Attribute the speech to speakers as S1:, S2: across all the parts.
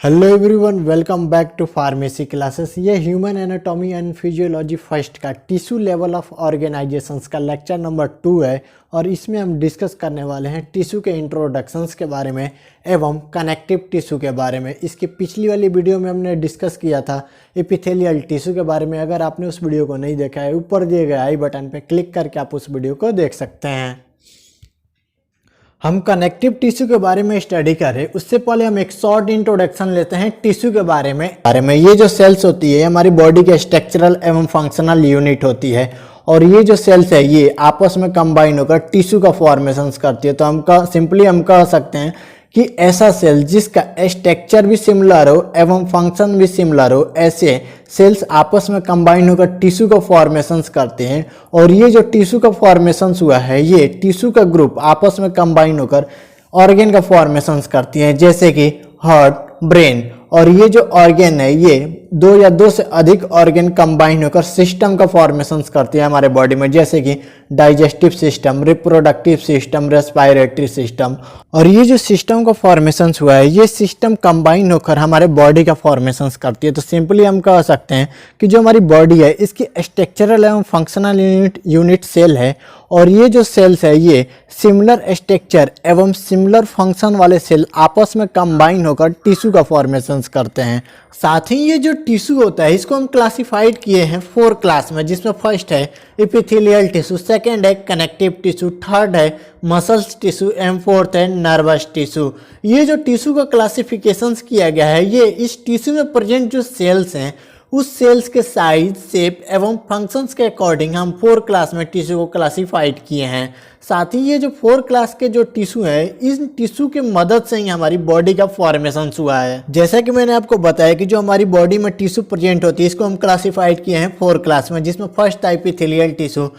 S1: Hello everyone, welcome back to pharmacy classes. ये human anatomy and physiology first का tissue level of organisations का lecture number 2 है और इसमें हम डिस्कस करने वाले हैं टिश्यू के इंट्रोडक्शंस के बारे में एवं कनेक्टिव टिश्यू के बारे में। इसकी पिछली वाली वीडियो में हमने डिस्कस किया था एपिथेलियल टिश्यू के बारे में। अगर आपने उस वीडियो को नहीं देखा है, ऊपर दिए गए आई बटन पर क्लिक करके आप उस वीडियो को देख सकते हैं। हम कनेक्टिव टिश्यू के बारे में स्टडी करें उससे पहले हम एक शॉर्ट इंट्रोडक्शन लेते हैं टिश्यू के बारे में। ये जो सेल्स होती है हमारी बॉडी के स्ट्रक्चरल एवं फंक्शनल यूनिट होती है और ये जो सेल्स है ये आपस में कंबाइन होकर टिश्यू का फॉर्मेशन करती है। तो हम कह सकते हैं कि ऐसा सेल जिसका स्ट्रक्चर भी सिमिलर हो एवं फंक्शन भी सिमिलर हो, ऐसे सेल्स आपस में कंबाइन होकर टिश्यू का फॉर्मेशंस करते हैं। और ये जो टिश्यू का फॉर्मेशंस हुआ है ये टिश्यू का ग्रुप आपस में कंबाइन होकर ऑर्गेन का फॉर्मेशंस करती हैं, जैसे कि हार्ट, ब्रेन। और ये जो ऑर्गेन है ये दो या दो से अधिक ऑर्गेन कंबाइन होकर सिस्टम का फॉर्मेशंस करती है हमारे बॉडी में, जैसे कि digestive system, reproductive system, respiratory system. और ये जो सिस्टम का फॉर्मेशंस हुआ है ये सिस्टम कंबाइन होकर हमारे बॉडी का फॉर्मेशंस करती है। तो सिंपली हम कह सकते हैं कि जो हमारी बॉडी है इसकी स्ट्रक्चरल एवं फंक्शनल यूनिट सेल है और ये जो सेल्स है ये सिमिलर स्ट्रक्चर एवं सिमिलर फंक्शन वाले सेल आपस में कंबाइन होकर टिश्यू का फॉर्मेशंस करते हैं। साथ ही ये जो टिश्यू होता है इसको हम क्लासिफाइड किए हैं 4 क्लास में, जिसमें फर्स्ट है एपिथेलियल टिश्यू, सेकंड है कनेक्टिव टिश्यू, थर्ड है मसल्स टिश्यू एंड फोर्थ है नर्वस टिश्यू। ये जो टिश्यू का क्लासिफिकेशंस किया गया है ये इस टिश्यू में प्रेजेंट जो सेल्स हैं उस सेल्स के साइज, शेप एवं फंक्शंस के अकॉर्डिंग हम 4 क्लास में टिश्यू को क्लासिफाइड किए हैं। साथ ही ये जो 4 क्लास के जो टिश्यू है इन टिश्यू की मदद से ही हमारी बॉडी का फॉर्मेशन हुआ है। जैसा कि मैंने आपको बताया कि जो हमारी बॉडी में टिश्यू प्रेजेंट होती है इसको हम क्लासिफाइड किए हैं 4 क्लास में, जिसमें फर्स्ट था एपिथेलियल टिश्यू,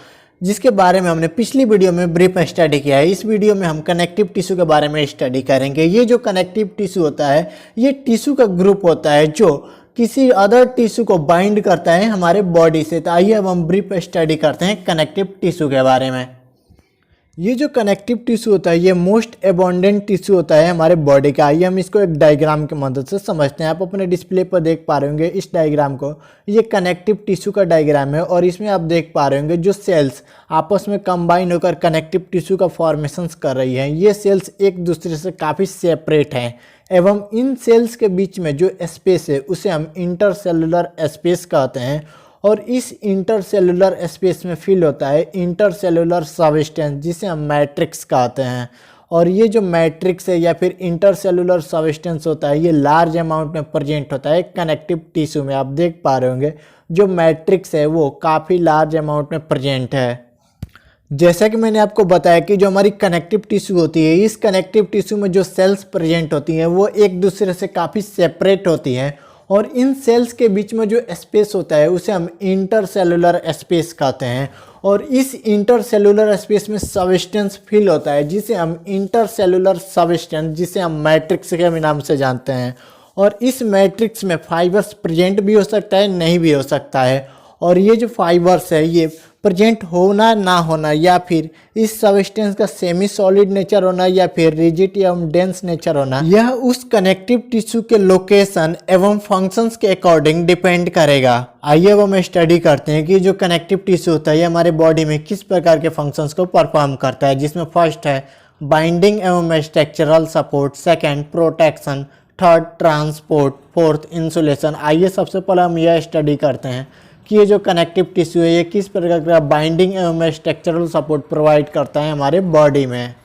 S1: जिसके बारे में हमने पिछली वीडियो में ब्रीफ स्टडी किया है। इस वीडियो में हम कनेक्टिव टिश्यू के बारे में स्टडी करेंगे। ये जो कनेक्टिव टिश्यू होता है ये टिश्यू का ग्रुप होता है जो किसी अदर टिश्यू को बाइंड करता है हमारे बॉडी से। तो आइए अब हम ब्रीफ स्टडी करते हैं कनेक्टिव टिश्यू के बारे में। ये जो कनेक्टिव टिश्यू होता है ये मोस्ट एबंडेंट टिश्यू होता है हमारे बॉडी का। आइए हम इसको एक डायग्राम की मदद से समझते हैं। आप अपने डिस्प्ले पर देख पा रहे होंगे इस डायग्राम को, ये कनेक्टिव टिश्यू का डायग्राम है और इसमें आप देख पा रहे होंगे जो सेल्स आपस में कंबाइन होकर कनेक्टिव टिश्यू का फॉर्मेशन कर रही हैं ये सेल्स एक दूसरे से काफ़ी सेपरेट हैं एवं इन सेल्स के बीच में जो स्पेस है उसे हम इंटरसेलुलर स्पेस कहते हैं। और इस इंटरसेलुलर स्पेस में फिल होता है इंटरसेलुलर सबस्टेंस जिसे हम मैट्रिक्स कहते हैं। और ये जो मैट्रिक्स है या फिर इंटरसेलुलर सबस्टेंस होता है ये लार्ज अमाउंट में प्रेजेंट होता है कनेक्टिव टिश्यू में। आप देख पा रहे होंगे जो मैट्रिक्स है वो काफ़ी लार्ज अमाउंट में प्रेजेंट है। जैसा कि मैंने आपको बताया कि जो हमारी कनेक्टिव टिश्यू होती है इस कनेक्टिव टिश्यू में जो सेल्स प्रेजेंट होती हैं वो एक दूसरे से काफ़ी सेपरेट होती हैं और इन सेल्स के बीच में जो स्पेस होता है उसे हम इंटरसेलुलर स्पेस कहते हैं। और इस इंटरसेलुलर स्पेस में सबस्टेंस फिल होता है जिसे हम इंटरसेलुलर सबस्टेंस जिसे हम मैट्रिक्स के नाम से जानते हैं। और इस मैट्रिक्स में फाइबर्स प्रेजेंट भी हो सकता है, नहीं भी हो सकता है। और ये जो फाइबर्स है ये प्रेजेंट होना ना होना या फिर इस सबस्टेंस का सेमी सॉलिड नेचर होना या फिर रिजिड एवं डेंस नेचर होना यह उस कनेक्टिव टिश्यू के लोकेशन एवं फंक्शंस के अकॉर्डिंग डिपेंड करेगा। आइए अब हम स्टडी करते हैं कि जो कनेक्टिव टिश्यू होता है हमारे बॉडी में किस प्रकार के फंक्शंस को परफॉर्म करता है, जिसमें फर्स्ट है बाइंडिंग एवं structural support, second protection, third transport, fourth insulation. आइए सबसे पहले हम यह स्टडी करते हैं कि ये जो कनेक्टिव टिश्यू है ये किस प्रकार का बाइंडिंग एवं स्ट्रक्चरल सपोर्ट प्रोवाइड करता है हमारे बॉडी में।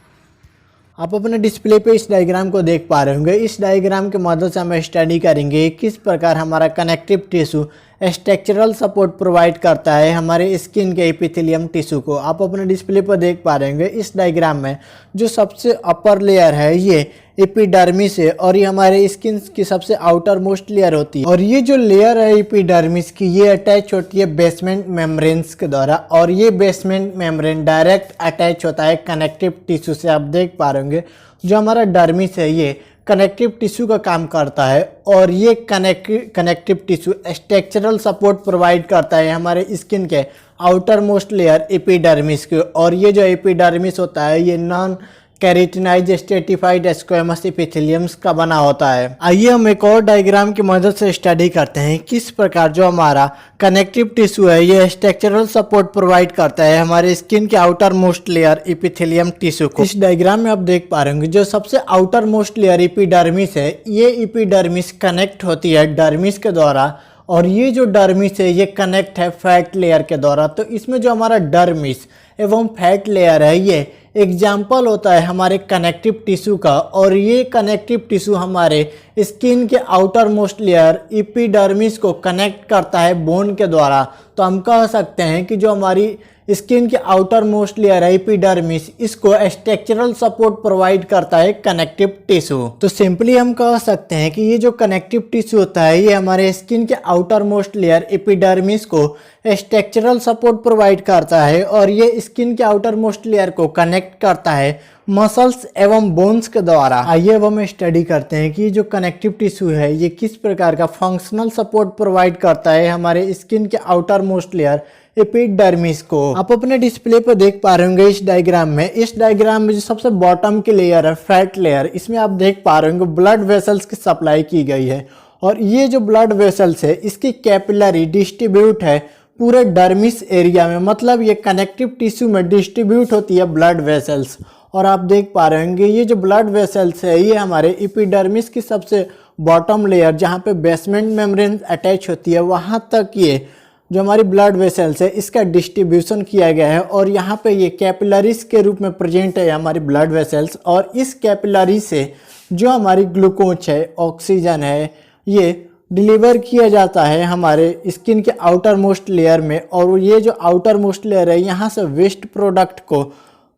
S1: आप अपने डिस्प्ले पे इस डायग्राम को देख पा रहे होंगे। इस डायग्राम की मदद से हम स्टडी करेंगे किस प्रकार हमारा connective tissue structural support provide करता है हमारे स्किन के एपिथेलियम टिश्यू को। आप अपने डिस्प्ले पर देख पा रहे होंगे इस डायग्राम में जो सबसे अपर लेयर है ये एपिडर्मिस है और ये हमारे स्किन की सबसे आउटर मोस्ट लेयर होती है। और ये जो लेयर है एपिडर्मिस की ये अटैच होती है बेसमेंट मेम्ब्रेन्स के द्वारा और ये बेसमेंट मेम्ब्रेन डायरेक्ट अटैच होता है कनेक्टिव टिश्यू से। आप देख पा रहे होंगे जो हमारा डर्मिस है ये कनेक्टिव टिश्यू का काम करता है और ये connective tissue structural support provide करता है हमारे स्किन के आउटर मोस्ट लेयर एपिडर्मिस के। और ये जो एपिडर्मिस होता है ये नॉन कैरेटिनाइज स्ट्रेटिफाइड स्क्वेमस एपिथेलियम्स का बना होता है। आइए हम एक और डायग्राम की मदद से स्टडी करते हैं किस प्रकार जो हमारा कनेक्टिव टिश्यू है ये स्ट्रक्चरल सपोर्ट प्रोवाइड करता है हमारे स्किन के outer most layer epithelium tissue को। इस डायग्राम में आप देख पा रहे होंगे जो सबसे आउटर मोस्ट लेयर एपिडर्मिस है, ये एपिडर्मिस कनेक्ट होती है डर्मिस के द्वारा, और ये जो डर्मिस है ये कनेक्ट है फैट लेयर के द्वारा। तो इसमें जो हमारा डर्मिस एवं फैट लेयर है ये एग्जाम्पल होता है हमारे कनेक्टिव टिश्यू का, और ये कनेक्टिव टिश्यू हमारे स्किन के आउटर मोस्ट लेयर एपिडर्मिस को कनेक्ट करता है बोन के द्वारा। तो हम कह सकते हैं कि जो हमारी स्किन के आउटर मोस्ट लेयर है एपिडर्मिस, इसको स्ट्रक्चरल सपोर्ट प्रोवाइड करता है कनेक्टिव टिश्यू। तो सिंपली हम कह सकते हैं कि ये जो कनेक्टिव टिश्यू होता है ये हमारे स्किन के आउटर मोस्ट लेयर एपिडर्मिस को स्ट्रक्चरल सपोर्ट प्रोवाइड करता है, और ये स्किन के आउटर मोस्ट लेयर को कनेक्ट करता है मसल्स एवं बोन्स के द्वारा। आइए अब हम स्टडी करते हैं कि जो कनेक्टिव टिश्यू है ये किस प्रकार का फंक्शनल सपोर्ट प्रोवाइड करता है हमारे स्किन के आउटर मोस्ट लेयर एपिडर्मिस को। आप अपने डिस्प्ले पर देख पा रहे होंगे इस डायग्राम में जो सबसे बॉटम की लेयर है फैट लेयर, इसमें आप देख पा रहे होंगे ब्लड वेसल्स की सप्लाई की गई है, और ये जो ब्लड वेसल्स है इसकी कैपिलरी डिस्ट्रीब्यूट है पूरे डर्मिस एरिया में, मतलब ये कनेक्टिव टिश्यू में डिस्ट्रीब्यूट होती है ब्लड वेसल्स। और आप देख पा रहे होंगे ये जो ब्लड वेसल्स है ये हमारे एपिडर्मिस की सबसे बॉटम लेयर जहाँ पे बेसमेंट मेम्ब्रेन अटैच होती है वहाँ तक ये जो हमारी ब्लड वेसल्स है इसका डिस्ट्रीब्यूशन किया गया है, और यहाँ पे ये कैपिलरीज के रूप में प्रेजेंट है हमारी ब्लड वेसल्स। और इस कैपिलरी से जो हमारी ग्लूकोज है, ऑक्सीजन है, ये डिलीवर किया जाता है हमारे स्किन के आउटर मोस्ट लेयर में, और ये जो आउटर मोस्ट लेयर है यहाँ से वेस्ट प्रोडक्ट को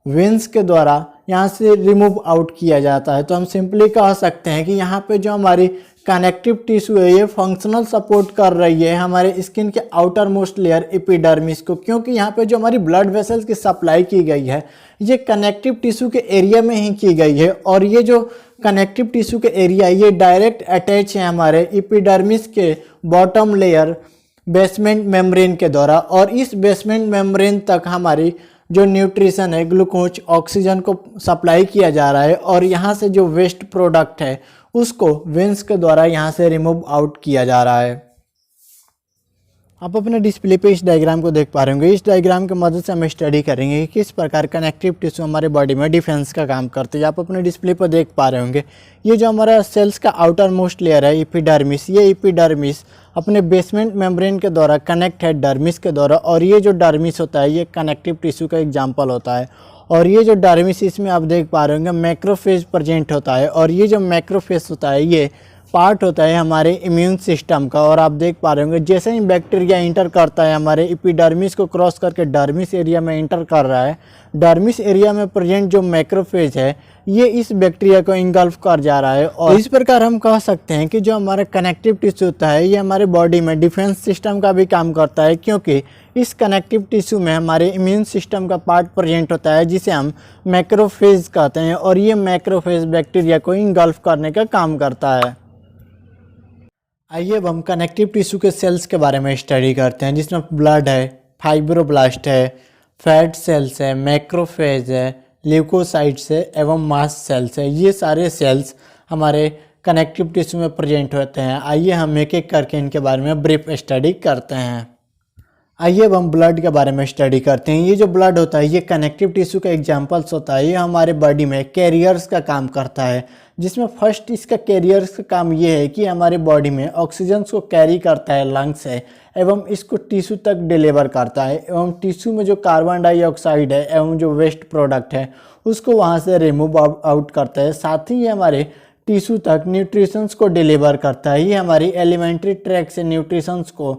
S1: वेंस के द्वारा यहाँ से रिमूव आउट किया जाता है। तो हम सिंपली कह सकते हैं कि यहाँ पे जो हमारी कनेक्टिव टिश्यू है ये फंक्शनल सपोर्ट कर रही है हमारे स्किन के आउटर मोस्ट लेयर एपिडर्मिस को, क्योंकि यहाँ पे जो हमारी ब्लड वेसल्स की सप्लाई की गई है ये कनेक्टिव टिश्यू के एरिया में ही की गई है, और ये जो कनेक्टिव टिश्यू के एरिया ये डायरेक्ट अटैच है हमारे एपिडर्मिस के बॉटम लेयर बेसमेंट मेम्ब्रेन के द्वारा, और इस बेसमेंट मेम्ब्रेन तक हमारी जो न्यूट्रिशन है ग्लूकोज ऑक्सीजन को सप्लाई किया जा रहा है, और यहाँ से जो वेस्ट प्रोडक्ट है उसको वेंस के द्वारा यहाँ से रिमूव आउट किया जा रहा है। आप अपने डिस्प्ले पे इस डायग्राम को देख पा रहे होंगे। इस डायग्राम की मदद से हम स्टडी करेंगे कि किस प्रकार कनेक्टिव टिश्यू हमारे बॉडी में डिफेंस का काम करते हैं। आप अपने डिस्प्ले पर देख पा रहे होंगे ये जो हमारा सेल्स का आउटर मोस्ट लेयर है एपिडर्मिस, ये एपिडर्मिस अपने बेसमेंट मेम्ब्रेन के द्वारा कनेक्ट है डर्मिस के द्वारा, और ये जो डर्मिस होता है ये कनेक्टिव टिश्यू का एग्जाम्पल होता है। और ये जो डर्मिस इसमें आप देख पा रहे होंगे मैक्रोफेज प्रेजेंट होता है, और ये जो मैक्रोफेज होता है ये पार्ट होता है हमारे इम्यून सिस्टम का। और आप देख पा रहे होंगे जैसे ही बैक्टीरिया इंटर करता है हमारे एपिडर्मिस को क्रॉस करके डर्मिस एरिया में इंटर कर रहा है, डर्मिस एरिया में प्रेजेंट जो मैक्रोफेज है ये इस बैक्टीरिया को इंगल्फ कर जा रहा है। और इस प्रकार हम कह सकते हैं कि जो हमारा कनेक्टिव टिश्यू होता है ये हमारे बॉडी में डिफेंस सिस्टम का भी काम करता है, क्योंकि इस कनेक्टिव टिश्यू में हमारे इम्यून सिस्टम का पार्ट प्रेजेंट होता है जिसे हम मैक्रोफेज कहते हैं, और ये मैक्रोफेज बैक्टीरिया को इंगल्फ करने का काम करता है। आइए अब हम कनेक्टिव टिश्यू के सेल्स के बारे में स्टडी करते हैं, जिसमें ब्लड है, फाइब्रोब्लास्ट है, फैट सेल्स है, मैक्रोफेज है, ल्यूकोसाइट्स है एवं मास्ट सेल्स है। ये सारे सेल्स हमारे कनेक्टिव टिश्यू में प्रेजेंट होते हैं। आइए हम एक एक करके इनके बारे में ब्रीफ स्टडी करते हैं। आइए अब हम ब्लड के बारे में स्टडी करते हैं। ये जो ब्लड होता है ये कनेक्टिव टिश्यू का एग्जाम्पल्स होता है। ये हमारे बॉडी में कैरियर्स का काम करता है, जिसमें फर्स्ट इसका कैरियर्स का काम ये है कि हमारे बॉडी में ऑक्सीजन को कैरी करता है लंग्स से, एवं इसको टिश्यू तक डिलीवर करता है, एवं टिश्यू में जो कार्बन डाइऑक्साइड है एवं जो वेस्ट प्रोडक्ट है उसको वहाँ से रिमूव आउट करता है। साथ ही ये हमारे टिश्यू तक न्यूट्रिशंस को डिलीवर करता है। ये हमारी एलिमेंट्री ट्रैक से न्यूट्रिशंस को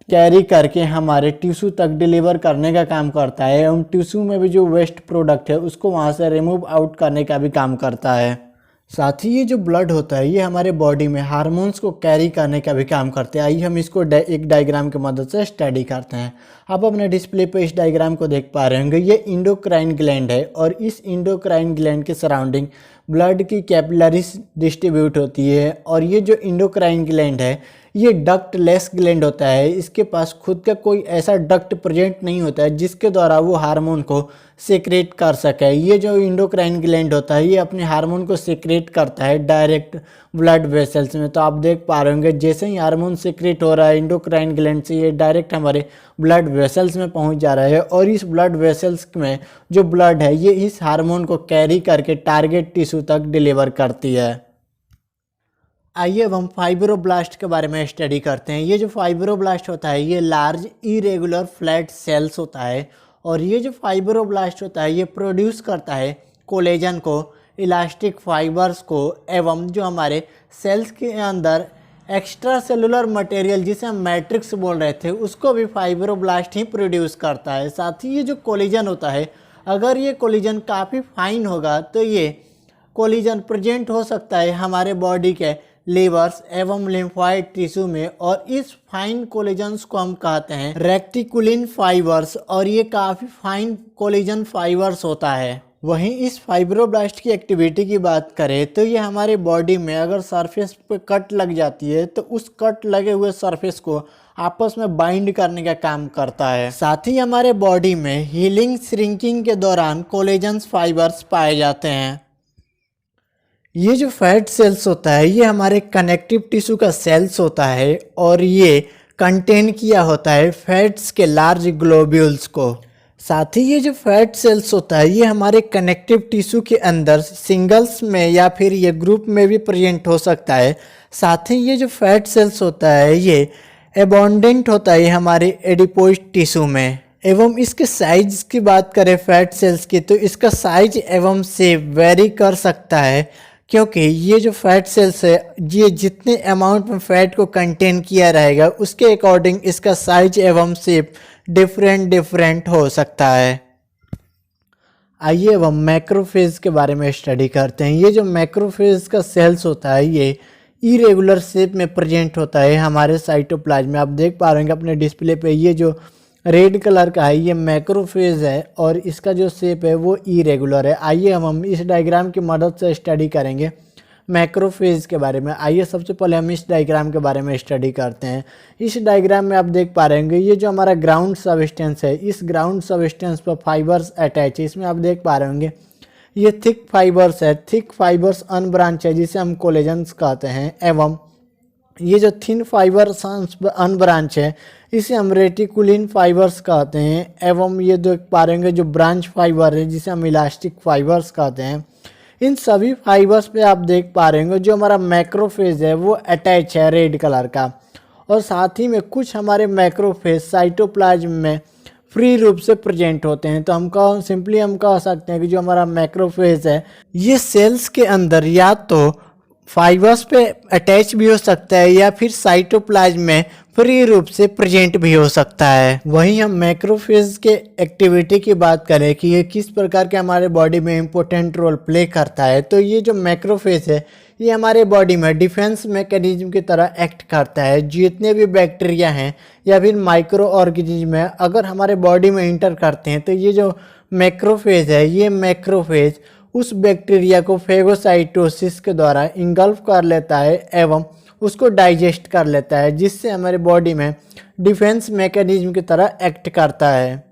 S1: कैरी करके हमारे टिश्यू तक डिलीवर करने का काम करता है, एवं टिश्यू में भी जो वेस्ट प्रोडक्ट है उसको वहाँ से रिमूव आउट करने का भी काम करता है। साथ ही ये जो ब्लड होता है ये हमारे बॉडी में हार्मोन्स को कैरी करने का भी काम करते हैं। आइए हम इसको एक डायग्राम की मदद से स्टडी करते हैं। आप अपने डिस्प्ले पे इस डायग्राम को देख पा रहे होंगे। ये इंडोक्राइन ग्लैंड है, और इस इंडोक्राइन ग्लैंड के सराउंडिंग ब्लड की कैपिलरीज डिस्ट्रीब्यूट होती है। और ये जो इंडोक्राइन ग्लैंड है ये डक्टलेस ग्लैंड होता है, इसके पास खुद का कोई ऐसा डक्ट प्रेजेंट नहीं होता है जिसके द्वारा वो हार्मोन को सेक्रेट कर सके। ये जो एंडोक्राइन ग्लैंड होता है ये अपने हार्मोन को सेक्रेट करता है डायरेक्ट ब्लड वेसल्स में। तो आप देख पा रहे होंगे जैसे ही हार्मोन सेक्रेट हो रहा है एंडोक्राइन ग्लैंड से ये डायरेक्ट हमारे ब्लड वेसल्स में पहुंच जा रहा है और इस ब्लड वेसल्स में जो ब्लड है ये इस हार्मोन को कैरी करके टारगेट टिश्यू तक डिलीवर करती है। आइए अब हम फाइब्रोब्लास्ट के बारे में स्टडी करते हैं। ये जो फाइब्रोब्लास्ट होता है ये लार्ज इरेगुलर फ्लैट सेल्स होता है और ये जो फाइब्रोब्लास्ट होता है ये प्रोड्यूस करता है कोलेजन को, इलास्टिक फाइबर्स को एवं जो हमारे सेल्स के अंदर एक्स्ट्रा सेलुलर मटेरियल जिसे हम मैट्रिक्स बोल रहे थे उसको भी फाइब्रोब्लास्ट ही प्रोड्यूस करता है। साथ ही ये जो कोलिजन होता है अगर ये कोलिजन काफ़ी फाइन होगा तो ये कोलिजन प्रेजेंट हो सकता है हमारे बॉडी के लीवर्स एवं लिम्फोइड टिश्यू में और इस फाइन कोलेजन्स को हम कहते हैं रेक्टिकुलिन फाइबर्स और ये काफ़ी फाइन कोलेजन फाइबर्स होता है। वहीं इस फाइब्रोब्लास्ट की एक्टिविटी की बात करें तो ये हमारे बॉडी में अगर सरफेस पे कट लग जाती है तो उस कट लगे हुए सरफेस को आपस में बाइंड करने का काम करता है। साथ ही हमारे बॉडी में हीलिंग श्रिंकिंग के दौरान कोलेजन्स फाइबर्स पाए जाते हैं। ये जो फैट सेल्स होता है ये हमारे कनेक्टिव टिश्यू का सेल्स होता है और ये कंटेन किया होता है फैट्स के लार्ज ग्लोब्यूल्स को। साथ ही ये जो फैट सेल्स होता है ये हमारे कनेक्टिव टिश्यू के अंदर सिंगल्स में या फिर ये ग्रुप में भी प्रेजेंट हो सकता है। साथ ही ये जो फैट सेल्स होता है ये एबोंडेंट होता है हमारे एडिपोइड टिश्यू में। एवं इसके साइज की बात करें फैट सेल्स की तो इसका साइज एवं शेप वेरी कर सकता है क्योंकि ये जो फैट सेल्स है ये जितने अमाउंट में फैट को कंटेन किया रहेगा उसके अकॉर्डिंग इसका साइज एवं शेप डिफरेंट हो सकता है। आइए अब हम मैक्रोफेज के बारे में स्टडी करते हैं। ये जो मैक्रोफेज का सेल्स होता है ये इरेगुलर शेप में प्रेजेंट होता है हमारे साइटोप्लाज्म में। आप देख पा रहे हैं अपने डिस्प्ले पे ये जो रेड कलर का है ये मैक्रोफेज है और इसका जो शेप है वो इरेगुलर है। आइए हम इस डायग्राम की मदद से स्टडी करेंगे मैक्रोफेज के बारे में। आइए सबसे पहले हम इस डायग्राम के बारे में स्टडी करते हैं। इस डायग्राम में आप देख पा रहे होंगे ये जो हमारा ग्राउंड सबस्टेंस है इस ग्राउंड सबस्टेंस पर फाइबर्स अटैच है। इसमें आप देख पा रहे होंगे ये थिक फाइबर्स है, थिक फाइबर्स अनब्रांच है जिसे हम कोलेजन्स कहते हैं एवं ये जो थिन फाइबर्स अनब्रांच है इसे हम रेटिकुलिन फाइबर्स कहते हैं एवं ये देख पा रहे होंगे जो ब्रांच फाइबर है जिसे हम इलास्टिक फाइबर्स कहते हैं। इन सभी फाइबर्स पे आप देख पा रहे होंगे जो हमारा मैक्रोफेज है वो अटैच है रेड कलर का और साथ ही में कुछ हमारे मैक्रोफेज साइटोप्लाज्म में फ्री रूप से प्रेजेंट होते हैं। तो हम कह सकते हैं कि जो हमारा मैक्रोफेज है ये सेल्स के अंदर या तो फाइबर्स पे अटैच भी हो सकता है या फिर साइटोप्लाज्म में फ्री रूप से प्रेजेंट भी हो सकता है। वहीं हम मैक्रोफेज के एक्टिविटी की बात करें कि ये किस प्रकार के हमारे बॉडी में इम्पोर्टेंट रोल प्ले करता है तो ये जो मैक्रोफेज है ये हमारे बॉडी में डिफेंस मैकेनिज्म की तरह एक्ट करता है। जितने भी बैक्टीरिया हैं या फिर माइक्रो ऑर्गेनिज्म है अगर हमारे बॉडी में इंटर करते हैं तो ये जो मैक्रोफेज है ये मैक्रोफेज उस बैक्टीरिया को फेगोसाइटोसिस के द्वारा इंगल्फ कर लेता है एवं उसको डाइजेस्ट कर लेता है जिससे हमारे बॉडी में डिफेंस मैकेनिज्म की तरह एक्ट करता है।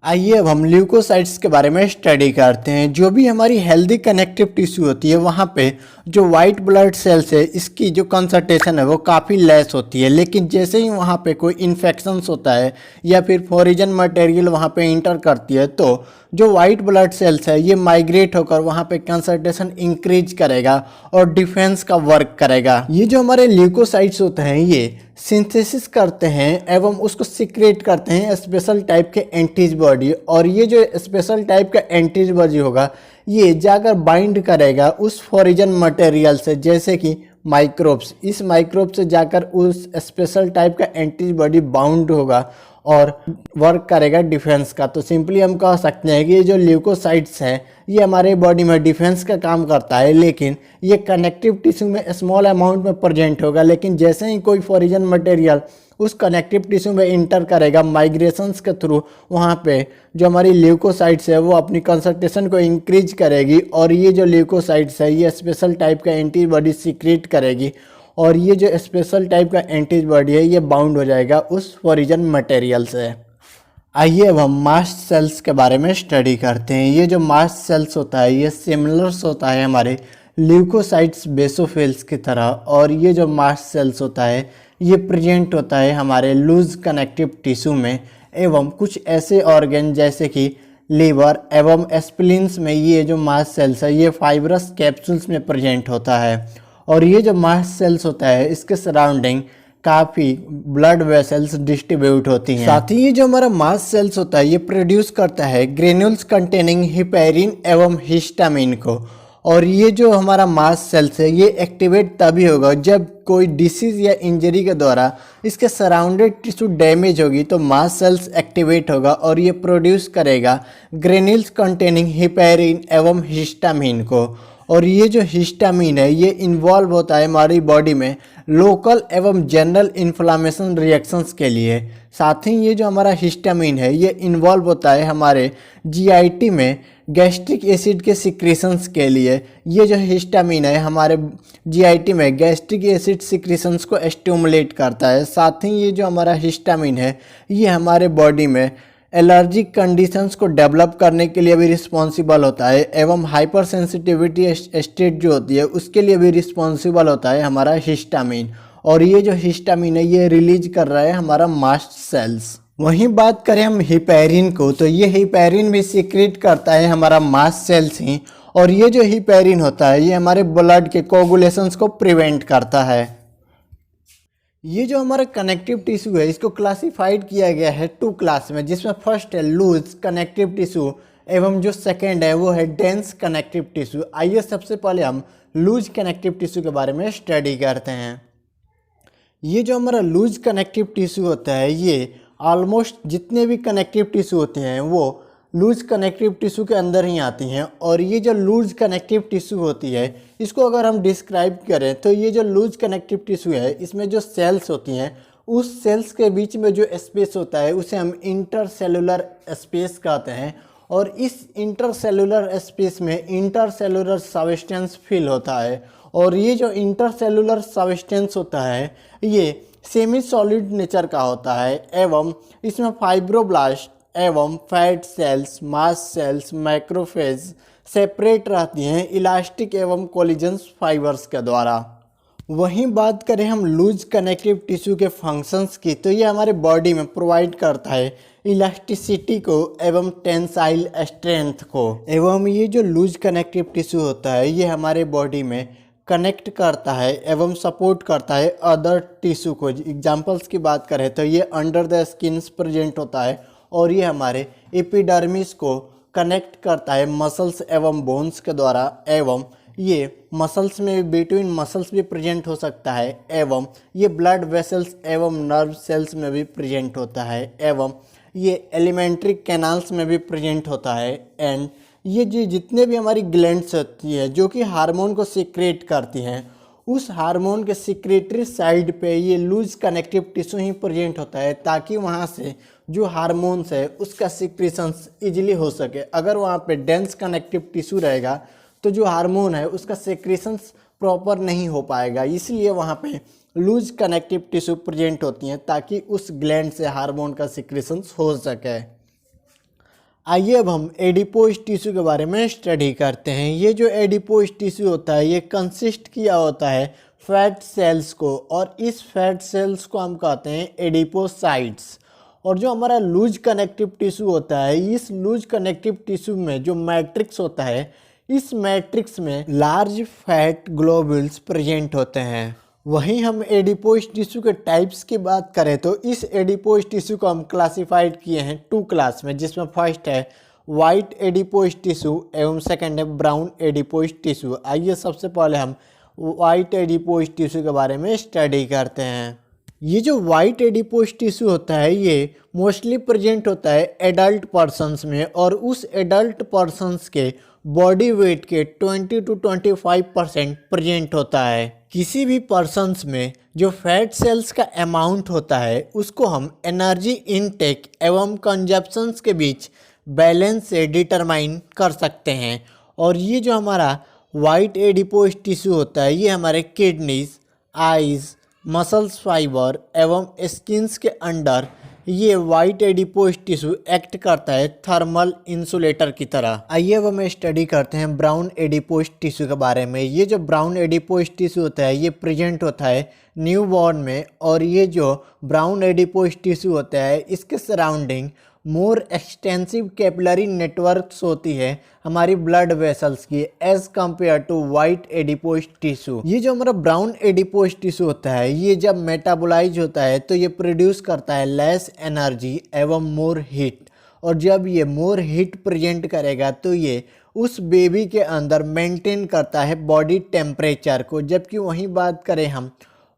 S1: आइए अब हम ल्यूकोसाइट्स के बारे में स्टडी करते हैं। जो भी हमारी हेल्दी कनेक्टिव टिश्यू होती है वहाँ पे जो वाइट ब्लड सेल्स है इसकी जो कंसंट्रेशन है वो काफ़ी लेस होती है, लेकिन जैसे ही वहाँ पे कोई इन्फेक्शंस होता है या फिर फॉरिजन मटेरियल वहाँ पे इंटर करती है तो जो वाइट ब्लड सेल्स है ये माइग्रेट होकर वहाँ पे कंसंट्रेशन इंक्रीज करेगा और डिफेंस का वर्क करेगा। ये जो हमारे ल्यूकोसाइट्स होते हैं ये सिंथेसिस करते हैं एवं उसको सीक्रेट करते हैं स्पेशल टाइप के एंटीबॉडी और ये जो स्पेशल टाइप का एंटीबॉडी होगा ये जाकर बाइंड करेगा उस फॉरिजन मटेरियल से जैसे कि माइक्रोब्स। इस माइक्रोब से जाकर उस स्पेशल टाइप का एंटीबॉडी बाउंड होगा और वर्क करेगा डिफेंस का। तो सिंपली हम कह सकते हैं कि ये जो ल्यूकोसाइट्स हैं ये हमारे बॉडी में डिफेंस का काम करता है, लेकिन ये कनेक्टिव टिश्यू में स्मॉल अमाउंट में प्रेजेंट होगा। लेकिन जैसे ही कोई फॉरिजन मटेरियल उस कनेक्टिव टिश्यू में इंटर करेगा माइग्रेशंस के थ्रू वहाँ पे जो हमारी ल्यूकोसाइट्स है वो अपनी कंसंट्रेशन को इंक्रीज करेगी और ये जो ल्यूकोसाइट्स है ये स्पेशल टाइप का एंटीबॉडी सीक्रेट करेगी और ये जो स्पेशल टाइप का एंटीबॉडी है ये बाउंड हो जाएगा उस ओरिजिन मटेरियल से। आइए अब हम मास्ट सेल्स के बारे में स्टडी करते हैं। ये जो मास्ट सेल्स होता है ये सिमिलर्स होता है हमारे ल्यूकोसाइट्स बेसोफिल्स की तरह, और ये जो मास्ट सेल्स होता है ये प्रेजेंट होता है हमारे लूज कनेक्टिव टिश्यू में एवं कुछ ऐसे ऑर्गन जैसे कि लीवर एवं स्प्लीन्स में ये जो मास्ट सेल्स है ये फाइब्रस कैप्सूल्स में प्रेजेंट होता है। और ये जो मास्ट सेल्स होता है इसके सराउंडिंग काफ़ी ब्लड वेसल्स डिस्ट्रीब्यूट होती हैं। साथ ही ये जो हमारा मास्ट सेल्स होता है ये प्रोड्यूस करता है ग्रेन्यूल्स कंटेनिंग हिपेरिन एवं हिस्टामिन को। और ये जो हमारा मास्ट सेल्स है ये एक्टिवेट तभी होगा जब कोई डिसीज या इंजरी के द्वारा इसके सराउंडेड टिश्यू डैमेज होगी तो मास्ट सेल्स एक्टिवेट होगा और ये प्रोड्यूस करेगा ग्रेन्यूल्स कंटेनिंग हिपेरिन एवं हिस्टामिन को। और ये जो हिस्टामिन है ये इन्वॉल्व होता है हमारी बॉडी में लोकल एवं जनरल इन्फ्लामेशन रिएक्शंस के लिए। साथ ही ये जो हमारा हिस्टामिन है ये इन्वॉल्व होता है हमारे जीआईटी में गैस्ट्रिक एसिड के सिक्रीशंस के लिए। ये जो हिस्टामिन है हमारे जीआईटी में गैस्ट्रिक एसिड सिक्रीशंस को स्टिमुलेट करता है। साथ ही ये जो हमारा हिस्टामिन है ये हमारे बॉडी में एलर्जिक कंडीशंस को डेवलप करने के लिए भी रिस्पॉन्सिबल होता है एवं हाइपर सेंसिटिविटी स्टेट जो होती है उसके लिए भी रिस्पॉन्सिबल होता है हमारा हिस्टामिन। और ये जो हिस्टामिन है ये रिलीज कर रहा है हमारा मास्ट सेल्स। वहीं बात करें हम हिपेरिन को तो ये हिपेरिन भी सीक्रेट करता है हमारा मास्ट सेल्स ही। और ये जो हिपेरिन होता है ये हमारे ब्लड के कोगुलेशंस को प्रिवेंट करता है। ये जो हमारा कनेक्टिव टिश्यू है इसको क्लासिफाइड किया गया है 2 क्लास में, जिसमें फर्स्ट है लूज कनेक्टिव टिश्यू एवं जो सेकेंड है वो है डेंस कनेक्टिव टिश्यू। आइए सबसे पहले हम लूज कनेक्टिव टिश्यू के बारे में स्टडी करते हैं। ये जो हमारा लूज कनेक्टिव टिश्यू होता है ये ऑलमोस्ट जितने भी कनेक्टिव टिश्यू होते हैं वो लूज कनेक्टिव टिश्यू के अंदर ही आती हैं। और ये जो लूज कनेक्टिव टिश्यू होती है इसको अगर हम डिस्क्राइब करें तो ये जो लूज कनेक्टिव टिश्यू है इसमें जो सेल्स होती हैं उस सेल्स के बीच में जो स्पेस होता है उसे हम इंटरसेलुलर स्पेस कहते हैं। और इस इंटरसेलुलर स्पेस में इंटरसेलुलर सब्सटेंस फिल होता है। और ये जो इंटरसेलुलर सब्सटेंस होता है ये सेमी सॉलिड नेचर का होता है एवं इसमें फाइब्रोब्लास्ट एवं fat cells mast cells macrophage separate रहती हैं इलास्टिक एवं कोलिजन फाइबर्स के द्वारा। वहीं बात करें हम लूज कनेक्टिव टिश्यू के फंक्शंस की तो ये हमारे बॉडी में प्रोवाइड करता है इलास्टिसिटी को एवं टेंसाइल स्ट्रेंथ को। एवं ये जो लूज कनेक्टिव टिश्यू होता है ये हमारे बॉडी में कनेक्ट करता है एवं सपोर्ट करता है अदर टिश्यू को। एग्जांपल्स की बात करें तो ये अंडर द स्किन प्रेजेंट होता है और ये हमारे एपिडर्मिस को कनेक्ट करता है मसल्स एवं बोन्स के द्वारा। एवं ये मसल्स में बिटवीन मसल्स भी प्रेजेंट हो सकता है एवं ये ब्लड वेसल्स एवं नर्व सेल्स में भी प्रेजेंट होता है एवं ये एलिमेंट्री कैनाल्स में भी प्रेजेंट होता है। एंड ये जो जितने भी हमारी ग्लैंड्स होती है जो कि हार्मोन को सीक्रेट करती हैं उस हार्मोन के सीक्रेटरी साइड पे ये लूज कनेक्टिव टिश्यू ही प्रेजेंट होता है ताकि वहाँ से जो हार्मोन्स है उसका सीक्रेशंस इजीली हो सके। अगर वहाँ पे डेंस कनेक्टिव टिश्यू रहेगा तो जो हार्मोन है उसका सीक्रेशंस प्रॉपर नहीं हो पाएगा, इसलिए वहाँ पे लूज कनेक्टिव टिश्यू प्रेजेंट होती हैं ताकि उस ग्लैंड से हार्मोन का सीक्रेशंस हो सके। आइए अब हम एडिपोज टिश्यू के बारे में स्टडी करते हैं। ये जो एडिपोज टिश्यू होता है ये कंसिस्ट किया होता है फैट सेल्स को और इस फैट सेल्स को हम कहते हैं एडिपोसाइट्स। और जो हमारा लूज कनेक्टिव टिश्यू होता है इस लूज कनेक्टिव टिश्यू में जो मैट्रिक्स होता है इस मैट्रिक्स में लार्ज फैट ग्लोब्यूल्स प्रेजेंट होते हैं। वहीं हम एडिपोज टिश्यू के टाइप्स की बात करें तो इस एडिपोज टिश्यू को हम क्लासिफाइड किए हैं 2 क्लास में, जिसमें फर्स्ट है वाइट एडिपोज टिश्यू एवं सेकंड है ब्राउन एडिपोज टिश्यू। आइए सबसे पहले हम वाइट एडिपोज टिश्यू के बारे में स्टडी करते हैं। ये जो वाइट एडिपोज टिश्यू होता है ये मोस्टली प्रेजेंट होता है एडल्ट पर्सन्स में और उस एडल्ट पर्सन्स के बॉडी वेट के 20 to 25% प्रेजेंट होता है। किसी भी पर्सन्स में जो फैट सेल्स का अमाउंट होता है उसको हम एनर्जी इनटेक एवं कंजप्शंस के बीच बैलेंस से डिटरमाइन कर सकते हैं। और ये जो हमारा वाइट एडिपोज टिश्यू होता है ये हमारे किडनीज आइज, मसल्स फाइबर एवं स्किन्स के अंडर ये वाइट एडिपोज टिश्यू एक्ट करता है थर्मल इंसुलेटर की तरह। आइए अब हम स्टडी करते हैं ब्राउन एडिपोज टिश्यू के बारे में। ये जो ब्राउन एडिपोज टिश्यू होता है ये प्रेजेंट होता है न्यूबॉर्न में, और ये जो ब्राउन एडिपोज टिश्यू होता है इसके surrounding more extensive capillary networks होती है हमारी ब्लड वेसल्स की as compare to white adipose tissue. ये जो हमारा ब्राउन एडिपोज टिश्यू होता है ये जब मेटाबोलाइज होता है तो ये प्रोड्यूस करता है लेस एनर्जी एवं मोर हीट, और जब ये मोर हीट प्रेजेंट करेगा तो ये उस बेबी के अंदर मेंटेन करता है बॉडी टेम्परेचर को। जबकि वहीं बात करें हम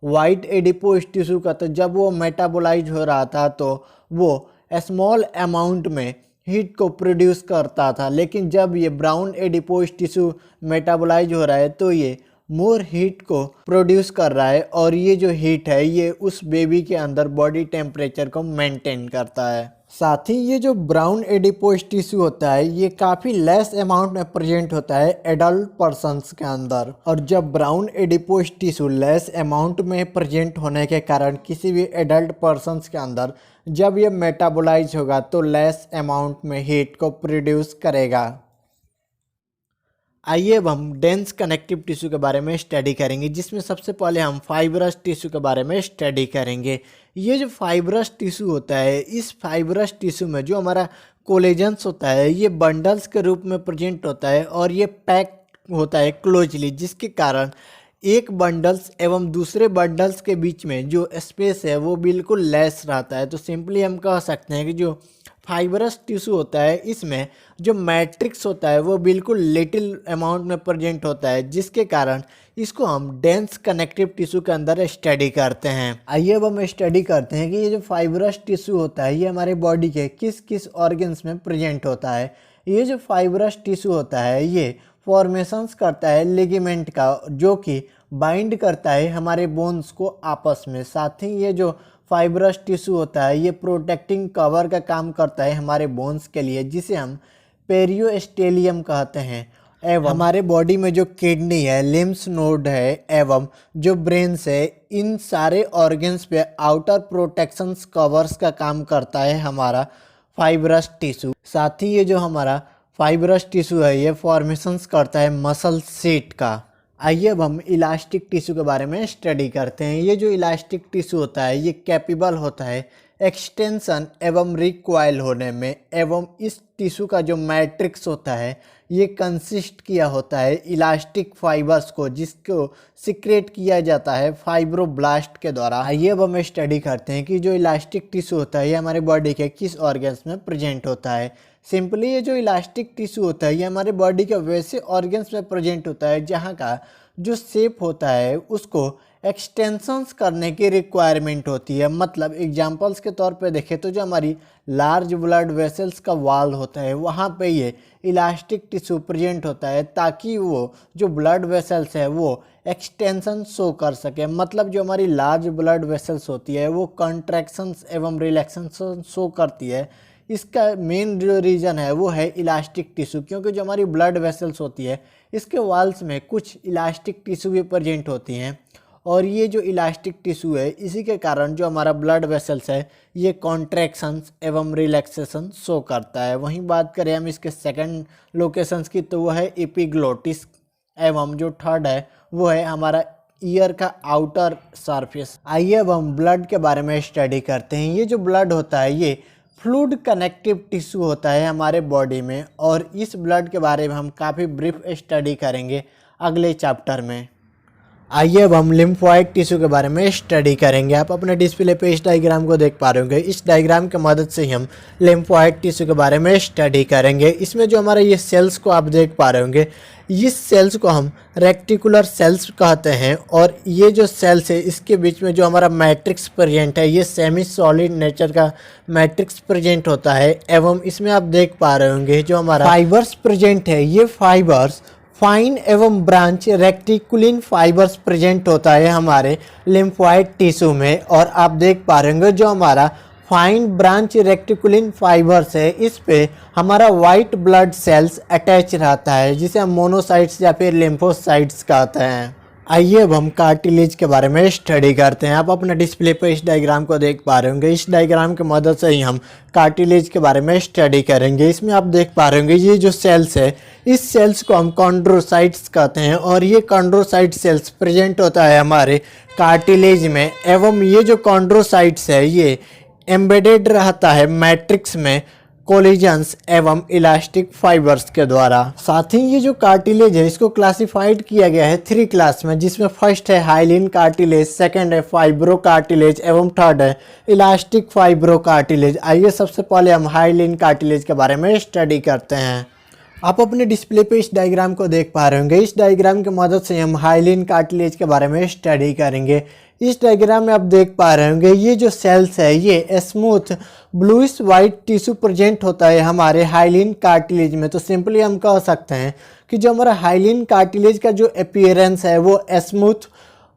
S1: वाइट एडिपोज टिश्यू का, तो जब वो मेटाबोलाइज हो रहा था तो वो स्मॉल अमाउंट में हीट को प्रोड्यूस करता था, लेकिन जब ये ब्राउन एडिपोज टिश्यू मेटाबोलाइज हो रहा है तो ये मोर हीट को प्रोड्यूस कर रहा है, और ये जो हीट है ये उस बेबी के अंदर बॉडी टेम्परेचर को मेंटेन करता है। साथ ही ये जो ब्राउन एडिपोज टिश्यू होता है ये काफ़ी लेस अमाउंट में प्रेजेंट होता है एडल्ट पर्सन्स के अंदर, और जब brown adipose tissue less amount में प्रेजेंट होने के कारण किसी भी एडल्ट पर्सन्स के अंदर जब ये मेटाबोलाइज होगा तो लेस अमाउंट में हीट को प्रोड्यूस करेगा। आइए अब हम डेंस कनेक्टिव टिश्यू के बारे में स्टडी करेंगे, जिसमें सबसे पहले हम फाइब्रस टिश्यू के बारे में स्टडी करेंगे। ये जो फाइब्रस टिश्यू होता है इस फाइब्रस टिश्यू में जो हमारा कोलेजन्स होता है ये बंडल्स के रूप में प्रेजेंट होता है, और ये पैक होता है क्लोजली, जिसके कारण एक बंडल्स एवं दूसरे बंडल्स के बीच में जो स्पेस है वो बिल्कुल लेस रहता है। तो सिंपली हम कह सकते हैं कि जो फाइब्रस टिश्यू होता है इसमें जो मैट्रिक्स होता है वो बिल्कुल लिटिल अमाउंट में प्रेजेंट होता है, जिसके कारण इसको हम डेंस कनेक्टिव टिश्यू के अंदर स्टडी करते हैं। आइए अब हम स्टडी करते हैं कि ये जो फाइब्रस टिश्यू होता है ये हमारे बॉडी के किस किस ऑर्गन्स में प्रेजेंट होता है। ये जो फाइब्रस टिश्यू होता है ये फॉर्मेशंस करता है लिगामेंट का, जो कि बाइंड करता है हमारे बोन्स को आपस में। साथ ही ये जो फाइब्रस टिश्यू होता है ये प्रोटेक्टिंग कवर का काम करता है हमारे बोन्स के लिए, जिसे हम पेरियोस्टेलियम कहते हैं। एवं हमारे बॉडी में जो किडनी है, लिम्स नोड है एवं जो ब्रेन्स है, इन सारे ऑर्गन्स पे आउटर प्रोटेक्शंस कवर्स का काम करता है हमारा फाइब्रस टिश्यू। साथ ही ये जो हमारा फाइब्रस टिश्यू है ये फॉर्मेशंस करता है मसल सीट का। आइए अब हम इलास्टिक टिश्यू के बारे में स्टडी करते हैं। ये जो इलास्टिक टिश्यू होता है ये कैपेबल होता है एक्सटेंशन एवं रिकॉइल होने में, एवं इस टिश्यू का जो मैट्रिक्स होता है ये कंसिस्ट किया होता है इलास्टिक फाइबर्स को, जिसको सिक्रेट किया जाता है फाइब्रोब्लास्ट के द्वारा। आइए अब हम स्टडी करते हैं कि जो इलास्टिक टिश्यू होता है ये हमारे बॉडी के किस ऑर्गन्स में प्रेजेंट होता है। सिंपली ये जो इलास्टिक टिश्यू होता है ये हमारे बॉडी के वैसे ऑर्गन्स में प्रेजेंट होता है जहाँ का जो शेप होता है उसको एक्सटेंशंस करने की रिक्वायरमेंट होती है। मतलब एग्जांपल्स के तौर पे देखें तो जो हमारी लार्ज ब्लड वेसल्स का वॉल होता है वहाँ पे ये इलास्टिक टिश्यू प्रेजेंट होता है, ताकि वो जो ब्लड वेसल्स है वो एक्सटेंशन शो कर सके। मतलब जो हमारी लार्ज ब्लड वेसल्स होती है वो कॉन्ट्रैक्शंस एवं रिलैक्सेशन शो करती है। इसका मेन जो रीज़न है वो है इलास्टिक टिश्यू, क्योंकि जो हमारी ब्लड वेसल्स होती है इसके वॉल्स में कुछ इलास्टिक टिश्यू भी प्रेजेंट होती हैं, और ये जो इलास्टिक टिश्यू है इसी के कारण जो हमारा ब्लड वेसल्स है ये कॉन्ट्रैक्शंस एवं रिलैक्सेशन शो करता है। वहीं बात करें हम इसके सेकंड लोकेशंस की तो वो है एपिग्लोटिस, एवं जो थर्ड है वो है हमारा ईयर का आउटर सरफेस। आइए अब हम ब्लड के बारे में स्टडी करते हैं। ये जो ब्लड होता है ये फ्लूइड कनेक्टिव टिश्यू होता है हमारे बॉडी में, और इस ब्लड के बारे में हम काफ़ी ब्रीफ स्टडी करेंगे अगले चैप्टर में। आइए अब हम लिम्फोइड टिश्यू के बारे में स्टडी करेंगे। आप अपने डिस्प्ले पे इस डायग्राम को देख पा रहे होंगे। इस डायग्राम की मदद से ही हम लिम्फोइड टिश्यू के बारे में स्टडी करेंगे। इसमें जो हमारे ये सेल्स को आप देख पा रहे होंगे, इस सेल्स को हम रेक्टिकुलर सेल्स कहते हैं, और ये जो सेल्स है इसके बीच में जो हमारा मैट्रिक्स प्रेजेंट है ये सेमी सॉलिड नेचर का मैट्रिक्स प्रेजेंट होता है। एवं इसमें आप देख पा रहे होंगे जो हमारा फाइबर्स प्रेजेंट है ये फाइबर्स फाइन एवं ब्रांच रेक्टिकुलिन फाइबर्स प्रेजेंट होता है हमारे लिम्फोइड टिश्यू में। और आप देख पा रहे होंगे जो हमारा फाइन ब्रांच रेक्टिकुलिन फाइबर्स है इस पे हमारा वाइट ब्लड सेल्स अटैच रहता है, जिसे हम मोनोसाइट्स या फिर लिम्फोसाइट्स कहते हैं। आइए अब हम कार्टिलेज के बारे में स्टडी करते हैं। आप अपने डिस्प्ले पर इस डायग्राम को देख पा रहे होंगे। इस डायग्राम की मदद से ही हम कार्टिलेज के बारे में स्टडी करेंगे। इसमें आप देख पा रहे होंगे ये जो सेल्स है, इस सेल्स को हम कॉन्ड्रोसाइट्स कहते हैं और ये कॉन्ड्रोसाइट सेल्स प्रेजेंट होता है हमारे कार्टिलेज में। एवं ये जो कॉन्ड्रोसाइट्स है ये एम्बेडेड रहता है मैट्रिक्स में कोलिजन्स एवं इलास्टिक फाइबर्स के द्वारा। साथ ही ये जो कार्टिलेज है इसको क्लासिफाइड किया गया है 3 क्लास में, जिसमें फर्स्ट है हाइलिन कार्टिलेज, सेकंड है फाइब्रो कार्टिलेज एवं थर्ड है इलास्टिक फाइब्रो कार्टिलेज। आइए सबसे पहले हम हाइलिन कार्टिलेज के बारे में स्टडी करते हैं। आप अपने डिस्प्ले पे इस डायग्राम को देख पा रहे होंगे। इस डायग्राम की मदद से हम हाइलिन कार्टिलेज के बारे में स्टडी करेंगे। इस डायग्राम में आप देख पा रहे होंगे ये जो सेल्स है ये smooth bluish white tissue present होता है हमारे हाइलिन कार्टिलेज में। तो सिंपली हम कह सकते हैं कि जो हमारा हाइलिन कार्टिलेज का जो अपीयरेंस है वो smooth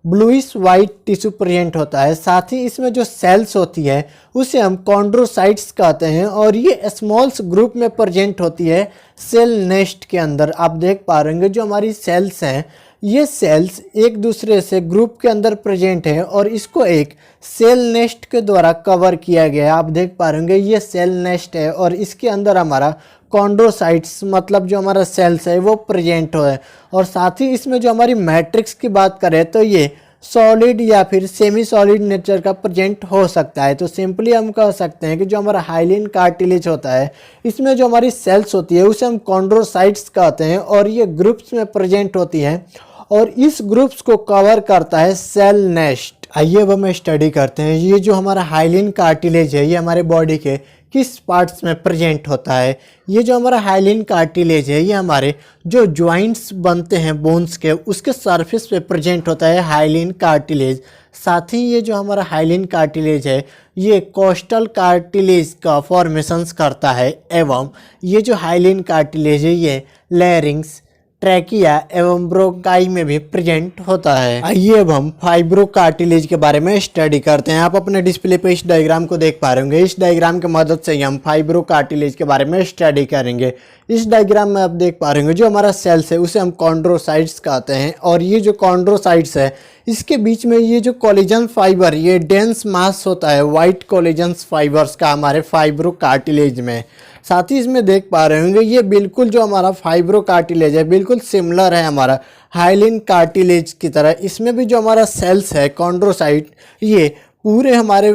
S1: bluish white tissue present होता है। साथ ही इसमें जो सेल्स होती है उसे हम कॉन्ड्रोसाइट्स कहते हैं और ये स्मॉल्स ग्रुप में प्रेजेंट होती है सेल नेस्ट के अंदर। आप देख पा रहे होंगे जो हमारी सेल्स हैं ये सेल्स एक दूसरे से ग्रुप के अंदर प्रेजेंट है और इसको एक सेल नेस्ट के द्वारा कवर किया गया है। आप देख पा रहे होंगे ये सेल नेस्ट है और इसके अंदर हमारा कॉन्ड्रोसाइट्स मतलब जो हमारा सेल्स है वो प्रेजेंट है। और साथ ही इसमें जो हमारी मैट्रिक्स की बात करें तो ये सॉलिड या फिर सेमी सॉलिड नेचर का प्रेजेंट हो सकता है। तो सिंपली हम कह सकते हैं कि जो हमारा हाइलिन कार्टिलेज होता है इसमें जो हमारी सेल्स होती है उसे हम कॉन्ड्रोसाइट्स कहते हैं और ये ग्रुप्स में प्रेजेंट होती हैं और इस ग्रुप्स को कवर करता है सेल नेस्ट। आइए अब हम स्टडी करते हैं ये जो हमारा हाइलिन कार्टिलेज है ये हमारे बॉडी के किस पार्ट्स में प्रेजेंट होता है। ये जो हमारा हाइलिन कार्टिलेज है ये हमारे जो जॉइंट्स बनते हैं बोन्स के उसके सरफेस पे प्रेजेंट होता है हाइलिन कार्टिलेज। साथ ही ये जो हमारा हाइलिन कार्टिलेज है ये कोस्टल कार्टिलेज का फॉर्मेशंस करता है एवं ये जो हाइलिन कार्टिलेज है ये लैरिंग्स ट्रैकिया एवं ब्रोंकाई में भी प्रेजेंट होता है। आइए अब हम फाइब्रो कार्टिलेज के बारे में स्टडी करते हैं। आप अपने डिस्प्ले पे इस डायग्राम को देख पा रहे होंगे। इस डायग्राम की मदद से हम फाइब्रो कार्टिलेज के बारे में स्टडी करेंगे। इस डायग्राम में आप देख पा रहे होंगे जो हमारा सेल्स है उसे हम कॉन्ड्रोसाइट्स कहते हैं और ये जो कॉन्ड्रोसाइट्स है इसके बीच में ये जो कोलेजन फाइबर ये डेंस मास होता है वाइट कोलेजन फाइबर्स का हमारे फाइब्रो कार्टिलेज में। साथ ही इसमें देख पा रहे होंगे ये बिल्कुल जो हमारा फाइब्रो कार्टिलेज है बिल्कुल सिमिलर है हमारा हाइलिन कार्टिलेज की तरह। इसमें भी जो हमारा सेल्स है कॉन्ड्रोसाइट ये पूरे हमारे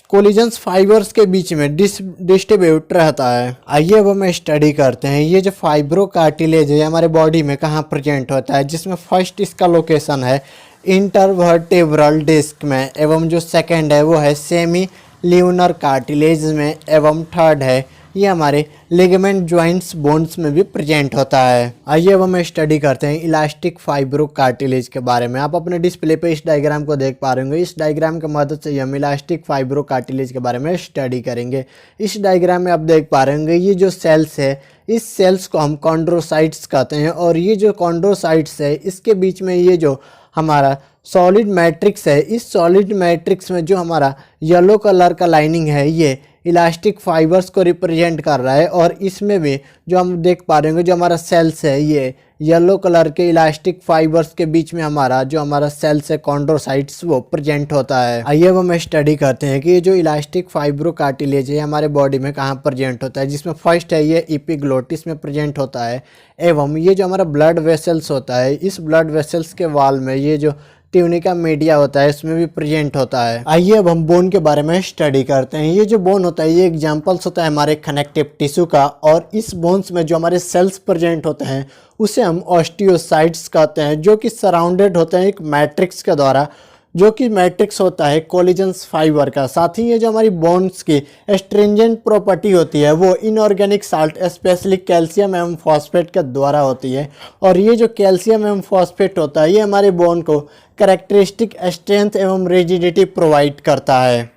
S1: कोलिजन्स फाइबर्स के बीच में डिस्ट्रीब्यूट रहता है। आइए अब हम स्टडी करते हैं ये जो फाइब्रो कार्टिलेज है हमारे बॉडी में कहाँ प्रेजेंट होता है, जिसमें फर्स्ट इसका लोकेशन है इंटरवर्टेब्रल डिस्क में एवं जो सेकंड है वो है सेमी ल्यूनर कार्टिलेज में एवं थर्ड है ये हमारे लिगामेंट जॉइंट्स बोन्स में भी प्रेजेंट होता है। आइए अब हम स्टडी करते हैं इलास्टिक फाइब्रो कार्टिलेज के बारे में। आप अपने डिस्प्ले पे इस डायग्राम को देख पा रहे होंगे। इस डायग्राम की मदद से हम इलास्टिक फाइब्रो कार्टिलेज के बारे में स्टडी करेंगे। इस डायग्राम में आप देख पा रहे होंगे ये जो सेल्स है इस सेल्स को हम कॉन्ड्रोसाइट्स कहते हैं और ये जो कॉन्ड्रोसाइट्स है इसके बीच में ये जो हमारा सॉलिड मैट्रिक्स है इस सॉलिड मैट्रिक्स में जो हमारा येलो कलर का लाइनिंग है ये इलास्टिक फाइबर्स को रिप्रेजेंट कर रहा है और इसमें भी जो हम देख पा रहे होंगे जो हमारा सेल्स है ये येलो कलर के इलास्टिक फाइबर्स के बीच में हमारा जो हमारा सेल्स है कॉन्ड्रोसाइट्स वो प्रेजेंट होता है। आइए अब हम स्टडी करते हैं कि ये जो इलास्टिक फाइब्रो कार्टिलेज है हमारे बॉडी में कहाँ प्रेजेंट होता है, जिसमें फर्स्ट है ये एपिग्लोटिस में प्रेजेंट होता है एवं ये जो हमारा ब्लड वेसल्स होता है इस ब्लड वेसल्स के वाल में ये जो ट्यूनिका मीडिया होता है इसमें भी प्रेजेंट होता है। आइए अब हम बोन के बारे में स्टडी करते हैं। ये जो बोन होता है ये एग्जांपल्स होता है हमारे कनेक्टिव टिश्यू का और इस बोन्स में जो हमारे सेल्स प्रेजेंट होते हैं उसे हम ऑस्टियोसाइट्स कहते हैं जो कि सराउंडेड होते हैं एक मैट्रिक्स के द्वारा जो कि मैट्रिक्स होता है कोलिजन्स फाइबर का। साथ ही ये जो हमारी बोन्स की एस्ट्रिंजेंट प्रॉपर्टी होती है वो इनऑर्गेनिक साल्ट स्पेशली कैल्शियम एवं फॉस्फेट के द्वारा होती है और ये जो कैल्शियम एवं फॉस्फेट होता है ये हमारे बोन को कैरेक्टरिस्टिक स्ट्रेंथ एवं रिजिडिटी प्रोवाइड करता है।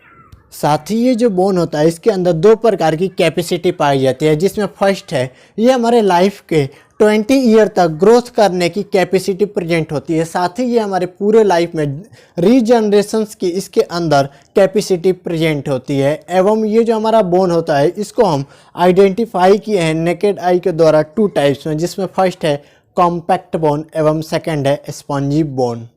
S1: साथ ही ये जो बोन होता है इसके अंदर 2 प्रकार की कैपेसिटी पाई जाती है, जिसमें फर्स्ट है ये हमारे लाइफ के 20 ईयर तक ग्रोथ करने की कैपेसिटी प्रेजेंट होती है। साथ ही ये हमारे पूरे लाइफ में रीजनरेशंस की इसके अंदर कैपेसिटी प्रेजेंट होती है। एवं ये जो हमारा बोन होता है इसको हम आइडेंटिफाई किए हैं नेकेड आई के द्वारा 2 टाइप्स में, जिसमें फर्स्ट है कॉम्पैक्ट बोन एवं सेकेंड है स्पॉन्जी बोन।